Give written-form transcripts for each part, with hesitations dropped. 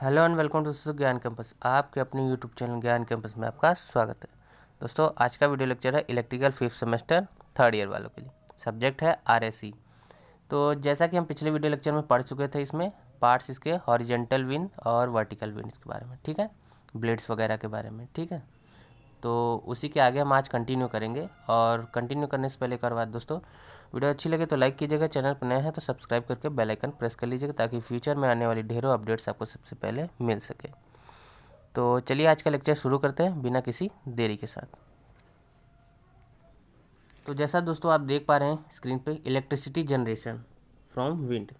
Hello and welcome to दोस्तों ज्ञान campus. आपके अपने यूट्यूब चैनल ज्ञान कैंपस में आपका स्वागत है। दोस्तों आज का वीडियो लेक्चर है electrical fifth semester third year वालों के लिए। सब्जेक्ट है आरएससी। तो जैसा कि हम पिछले वीडियो लेक्चर में पढ़ चुके थे, इसमें पार्ट्स इसके हॉरिजेंटल विंड और वर्टिकल विंड्स के बारे में, ठीक है, ब्लेड्स वगैरह के बारे में, ठीक है। तो उसी के आगे हम आज कंटिन्यू करेंगे। और कंटिन्यू करने से पहले एक और बात दोस्तों, वीडियो अच्छी लगे तो लाइक कीजिएगा, चैनल पर नए हैं तो सब्सक्राइब करके बेल आइकन प्रेस कर लीजिएगा ताकि फ्यूचर में आने वाली ढेरों अपडेट्स आपको सबसे पहले मिल सके। तो चलिए आज का लेक्चर शुरू करते हैं बिना किसी देरी के साथ। तो जैसा दोस्तों आप देख पा रहे हैं स्क्रीन पे, इलेक्ट्रिसिटी जनरेशन फ्रॉम विंड,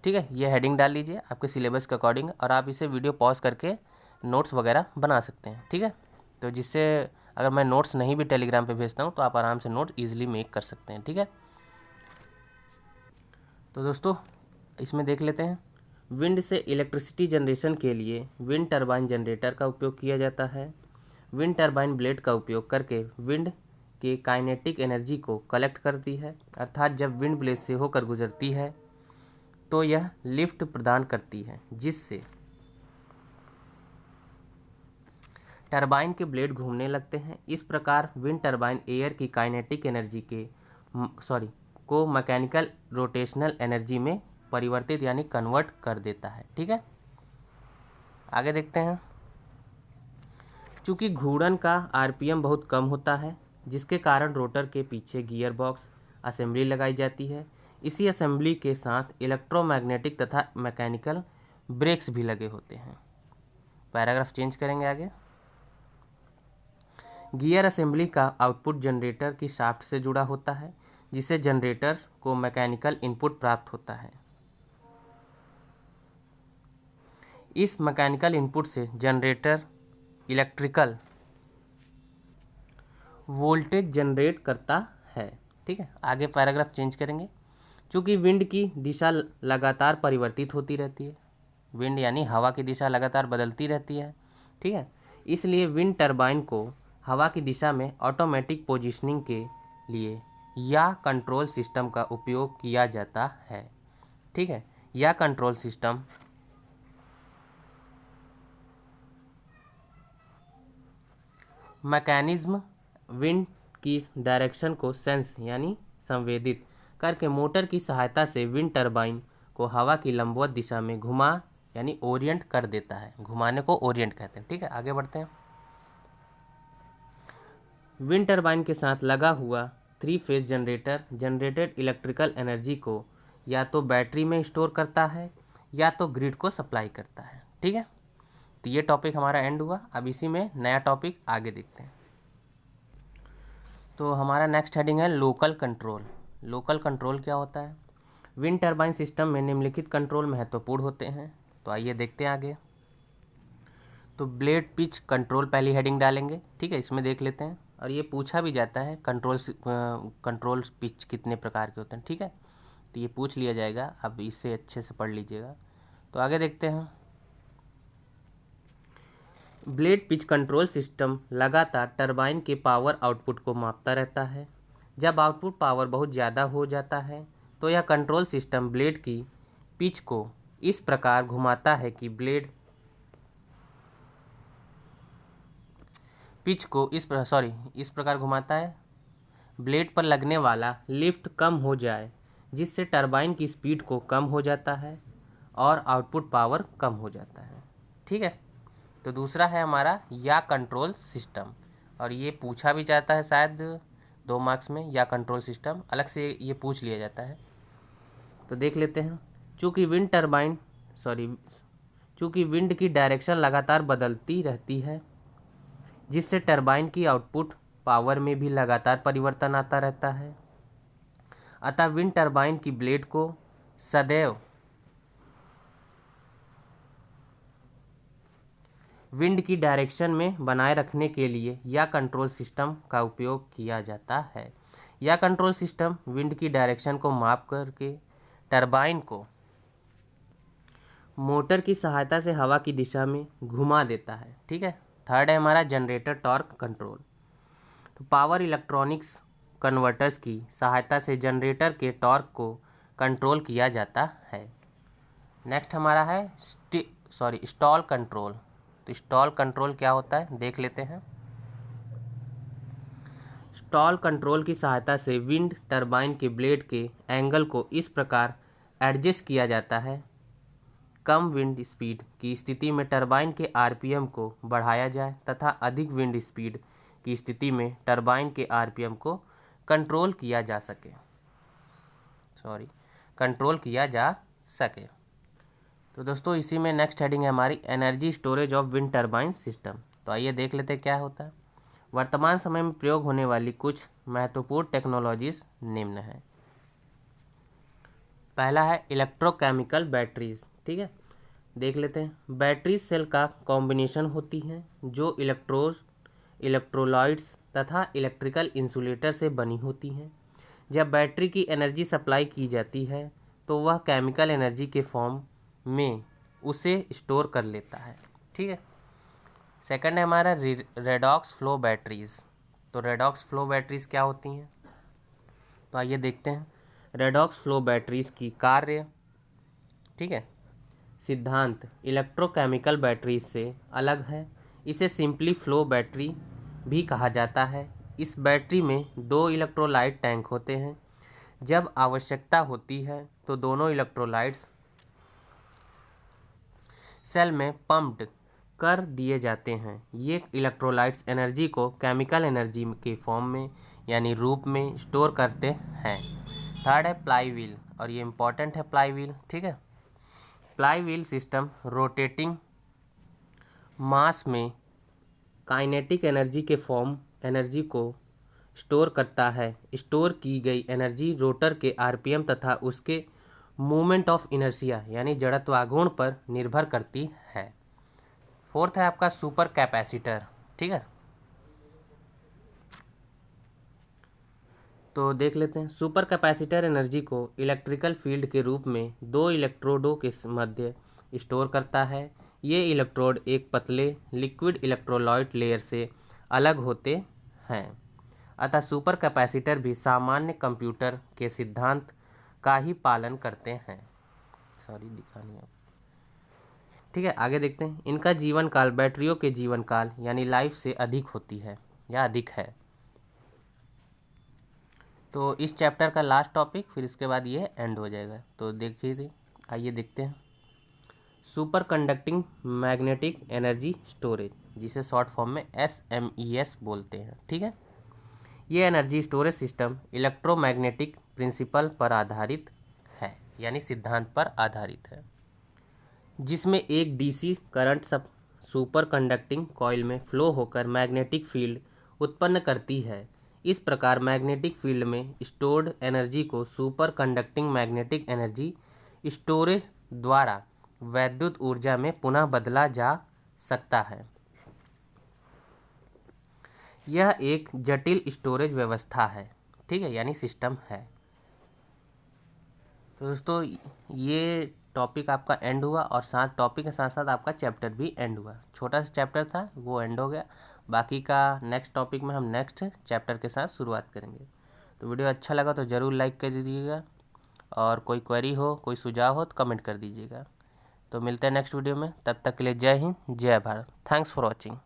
ठीक है। ये हेडिंग डाल लीजिए आपके सिलेबस के अकॉर्डिंग, और आप इसे वीडियो पॉज करके नोट्स वगैरह बना सकते हैं, ठीक है। तो जिससे अगर मैं नोट्स नहीं भी टेलीग्राम पे भेजता हूँ तो आप आराम से नोट ईजिली मेक कर सकते हैं, ठीक है। तो दोस्तों इसमें देख लेते हैं, विंड से इलेक्ट्रिसिटी जनरेशन के लिए विंड टरबाइन जनरेटर का उपयोग किया जाता है। विंड टरबाइन ब्लेड का उपयोग करके विंड के काइनेटिक एनर्जी को कलेक्ट करती है, अर्थात जब विंड ब्लेड से होकर गुजरती है तो यह लिफ्ट प्रदान करती है, जिससे टरबाइन के ब्लेड घूमने लगते हैं। इस प्रकार विंड टरबाइन एयर की काइनेटिक एनर्जी को मैकेनिकल रोटेशनल एनर्जी में परिवर्तित यानी कन्वर्ट कर देता है, ठीक है। आगे देखते हैं। चूंकि घूर्णन का आरपीएम बहुत कम होता है, जिसके कारण रोटर के पीछे गियर बॉक्स असेंबली लगाई जाती है। इसी असेंबली के साथ इलेक्ट्रोमैग्नेटिक तथा मैकेनिकल ब्रेक्स भी लगे होते हैं। पैराग्राफ चेंज करेंगे आगे। गियर असेंबली का आउटपुट जनरेटर की शाफ्ट से जुड़ा होता है, जिससे जनरेटर्स को मैकेनिकल इनपुट प्राप्त होता है। इस मैकेनिकल इनपुट से जनरेटर इलेक्ट्रिकल वोल्टेज जनरेट करता है, ठीक है। आगे पैराग्राफ चेंज करेंगे। चूंकि विंड की दिशा लगातार परिवर्तित होती रहती है, विंड यानी हवा की दिशा लगातार बदलती रहती है, ठीक है, इसलिए विंड टरबाइन को हवा की दिशा में ऑटोमेटिक पोजीशनिंग के लिए या कंट्रोल सिस्टम का उपयोग किया जाता है, ठीक है। या कंट्रोल सिस्टम मैकेनिज्म विंड की डायरेक्शन को सेंस यानी संवेदित करके मोटर की सहायता से विंड टरबाइन को हवा की लंबवत दिशा में घुमा यानी ओरिएंट कर देता है। घुमाने को ओरिएंट कहते हैं, ठीक है। आगे बढ़ते हैं। विंड टरबाइन के साथ लगा हुआ 3 phase generator generated electrical energy को या तो बैटरी में स्टोर करता है या तो ग्रिड को सप्लाई करता है, ठीक है। तो ये टॉपिक हमारा एंड हुआ। अब इसी में नया टॉपिक आगे देखते हैं। तो हमारा नेक्स्ट हेडिंग है लोकल कंट्रोल। लोकल कंट्रोल क्या होता है? विंड टरबाइन सिस्टम में निम्नलिखित कंट्रोल महत्वपूर्ण होते हैं। तो आइए देखते हैं आगे। तो ब्लेड पिच कंट्रोल पहली हेडिंग डालेंगे, ठीक है। इसमें देख लेते हैं, और ये पूछा भी जाता है कंट्रोल पिच कितने प्रकार के होते हैं, ठीक है। तो ये पूछ लिया जाएगा, अब इसे अच्छे से पढ़ लीजिएगा। तो आगे देखते हैं। ब्लेड पिच कंट्रोल सिस्टम लगातार टरबाइन के पावर आउटपुट को मापता रहता है। जब आउटपुट पावर बहुत ज़्यादा हो जाता है तो यह कंट्रोल सिस्टम ब्लेड की पिच को इस प्रकार घुमाता है कि इस प्रकार घुमाता है ब्लेड पर लगने वाला लिफ्ट कम हो जाए, जिससे टरबाइन की स्पीड को कम हो जाता है और आउटपुट पावर कम हो जाता है, ठीक है। तो दूसरा है हमारा या कंट्रोल सिस्टम, और ये पूछा भी जाता है शायद 2 मार्क्स में। या कंट्रोल सिस्टम अलग से ये पूछ लिया जाता है। तो देख लेते हैं। चूँकि विंड की डायरेक्शन लगातार बदलती रहती है, जिससे टरबाइन की आउटपुट पावर में भी लगातार परिवर्तन आता रहता है, अतः विंड टरबाइन की ब्लेड को सदैव विंड की डायरेक्शन में बनाए रखने के लिए या कंट्रोल सिस्टम का उपयोग किया जाता है। या कंट्रोल सिस्टम विंड की डायरेक्शन को माप करके टरबाइन को मोटर की सहायता से हवा की दिशा में घुमा देता है, ठीक है। थर्ड है हमारा जनरेटर टॉर्क कंट्रोल। तो पावर इलेक्ट्रॉनिक्स कन्वर्टर्स की सहायता से जनरेटर के टॉर्क को कंट्रोल किया जाता है। नेक्स्ट हमारा है स्टॉल कंट्रोल। तो स्टॉल कंट्रोल क्या होता है देख लेते हैं। स्टॉल कंट्रोल की सहायता से विंड टरबाइन के ब्लेड के एंगल को इस प्रकार एडजस्ट किया जाता है, कम विंड स्पीड की स्थिति में टरबाइन के आरपीएम को बढ़ाया जाए तथा अधिक विंड स्पीड की स्थिति में टरबाइन के आरपीएम को कंट्रोल किया जा सके। तो दोस्तों इसी में नेक्स्ट हेडिंग है हमारी energy storage of wind turbine system. तो आइए देख लेते हैं क्या होता है। वर्तमान समय में प्रयोग होने वाली कुछ महत्वपूर्ण टेक्नोलॉजीज निम्न है। पहला है इलेक्ट्रोकेमिकल बैटरीज। ठीक है, देख लेते हैं। बैटरी सेल का कॉम्बिनेशन होती है जो इलेक्ट्रोलाइट्स तथा इलेक्ट्रिकल इंसुलेटर से बनी होती हैं। जब बैटरी की एनर्जी सप्लाई की जाती है तो वह केमिकल एनर्जी के फॉर्म में उसे स्टोर कर लेता है। ठीक है। सेकंड है हमारा रेडॉक्स फ्लो बैटरीज। तो रेडॉक्स फ्लो बैटरीज क्या होती हैं, तो आइए देखते हैं। रेडॉक्स फ्लो बैटरीज की कार्य, ठीक है, सिद्धांत इलेक्ट्रोकेमिकल बैटरीज से अलग है। इसे सिंपली फ्लो बैटरी भी कहा जाता है। इस बैटरी में 2 इलेक्ट्रोलाइट टैंक होते हैं। जब आवश्यकता होती है तो दोनों इलेक्ट्रोलाइट्स सेल में पंप्ड कर दिए जाते हैं। ये इलेक्ट्रोलाइट्स एनर्जी को केमिकल एनर्जी के फॉर्म में यानी रूप में स्टोर करते हैं। थर्ड है प्लाई व्हील, और ये इम्पॉर्टेंट है प्लाई व्हील। ठीक है, प्लाई व्हील सिस्टम रोटेटिंग मास में काइनेटिक एनर्जी के फॉर्म एनर्जी को स्टोर करता है। स्टोर की गई एनर्जी रोटर के आरपीएम तथा उसके मूवमेंट ऑफ इनर्शिया यानी जड़त्वाघूर्ण पर निर्भर करती है। फोर्थ है आपका सुपर कैपेसिटर। ठीक है, तो देख लेते हैं। सुपर कैपेसिटर एनर्जी को इलेक्ट्रिकल फील्ड के रूप में 2 इलेक्ट्रोडों के मध्य स्टोर करता है। ये इलेक्ट्रोड एक पतले लिक्विड इलेक्ट्रोलाइट लेयर से अलग होते हैं। अतः सुपर कैपेसिटर भी सामान्य कंप्यूटर के सिद्धांत का ही पालन करते हैं। ठीक है, आगे देखते हैं। इनका जीवन काल बैटरियों के जीवन काल यानी लाइफ से अधिक होती है या अधिक है। तो इस चैप्टर का लास्ट टॉपिक, फिर इसके बाद ये एंड हो जाएगा। तो देखिए, आइए देखते हैं। Superconducting magnetic energy storage, जिसे शॉर्ट फॉर्म में SMES बोलते हैं। ठीक है, ये energy storage system electromagnetic principle पर आधारित है यानी सिद्धांत पर आधारित है, जिसमें एक DC करंट सब सुपर कंडक्टिंग कॉइल में फ्लो होकर मैग्नेटिक फील्ड उत्पन्न करती है। इस प्रकार मैग्नेटिक फील्ड में स्टोर्ड एनर्जी को super conducting magnetic energy storage द्वारा वैद्युत ऊर्जा में पुनः बदला जा सकता है। यह एक जटिल स्टोरेज व्यवस्था है। ठीक है, यानी सिस्टम है। तो दोस्तों ये टॉपिक आपका एंड हुआ, और टॉपिक के साथ साथ आपका चैप्टर भी एंड हुआ। छोटा सा चैप्टर था वो एंड हो गया। बाकी का नेक्स्ट टॉपिक में हम नेक्स्ट चैप्टर के साथ शुरुआत करेंगे। तो वीडियो अच्छा लगा तो ज़रूर लाइक कर दीजिएगा, और कोई क्वेरी हो, कोई सुझाव हो तो कमेंट कर दीजिएगा। तो मिलते हैं नेक्स्ट वीडियो में, तब तक के लिए जय हिंद, जय भारत। Thanks for watching.